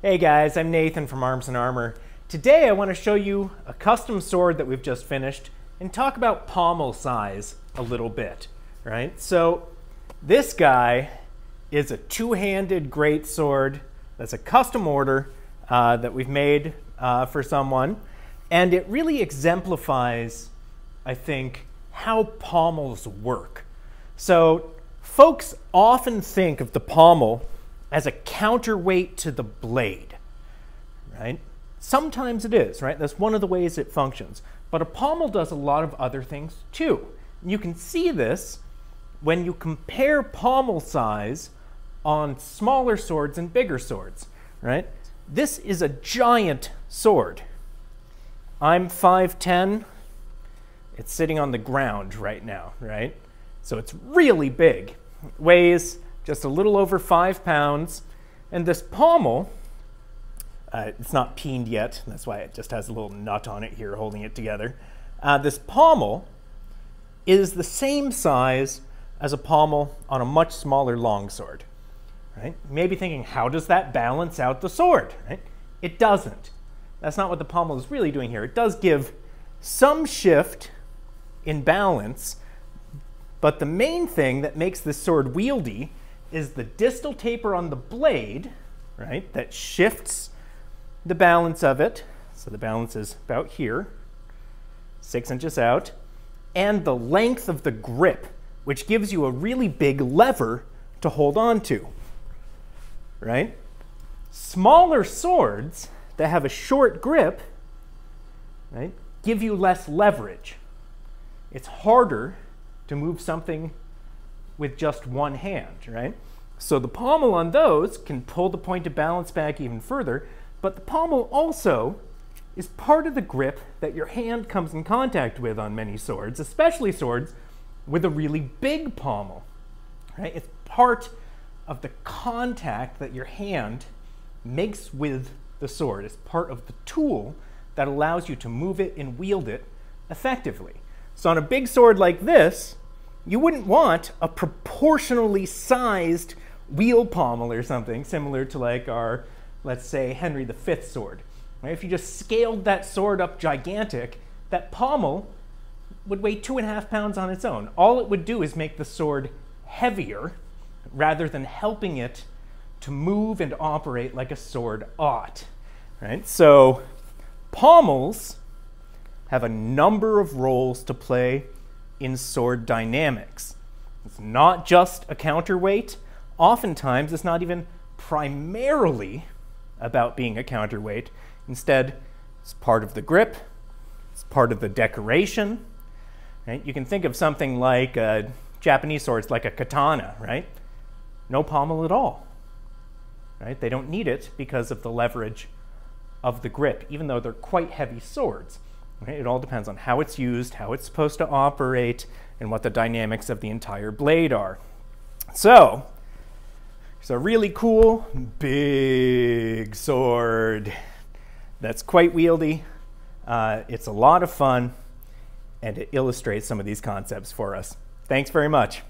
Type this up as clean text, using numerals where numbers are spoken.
Hey guys, I'm Nathan from Arms and Armor. Today I want to show you a custom sword that we've just finished and talk about pommel size a little bit, right? So this guy is a two-handed greatsword that's a custom order that we've made for someone, and it really exemplifies, I think, how pommels work. So folks often think of the pommel as a counterweight to the blade, right? Sometimes it is, right? That's one of the ways it functions. But a pommel does a lot of other things too. And you can see this when you compare pommel size on smaller swords and bigger swords, right? This is a giant sword. I'm 5'10". It's sitting on the ground right now, right? So it's really big. It weighs just a little over 5 pounds. And this pommel, it's not peened yet. That's why it just has a little nut on it here holding it together. This pommel is the same size as a pommel on a much smaller longsword, right? You may be thinking, how does that balance out the sword, right? It doesn't. That's not what the pommel is really doing here. It does give some shift in balance, but the main thing that makes this sword wieldy is the distal taper on the blade, right, that shifts the balance of it. So the balance is about here, 6 inches out, and the length of the grip, which gives you a really big lever to hold on to, right? Smaller swords that have a short grip, right, give you less leverage. It's harder to move something with just one hand, right? So the pommel on those can pull the point of balance back even further, but the pommel also is part of the grip that your hand comes in contact with on many swords, especially swords with a really big pommel, right? It's part of the contact that your hand makes with the sword. It's part of the tool that allows you to move it and wield it effectively. So on a big sword like this, you wouldn't want a proportionally sized wheel pommel or something similar to like our, let's say, Henry V sword. Right? If you just scaled that sword up gigantic, that pommel would weigh 2.5 pounds on its own. All it would do is make the sword heavier rather than helping it to move and operate like a sword ought. Right? So pommels have a number of roles to play in sword dynamics. It's not just a counterweight. Oftentimes, it's not even primarily about being a counterweight. Instead, it's part of the grip, it's part of the decoration. Right? You can think of something like Japanese swords, like a katana, right? No pommel at all. Right? They don't need it because of the leverage of the grip, even though they're quite heavy swords. Right? It all depends on how it's used, how it's supposed to operate, and what the dynamics of the entire blade are. So, it's a really cool, big sword that's quite wieldy. It's a lot of fun, and it illustrates some of these concepts for us. Thanks very much.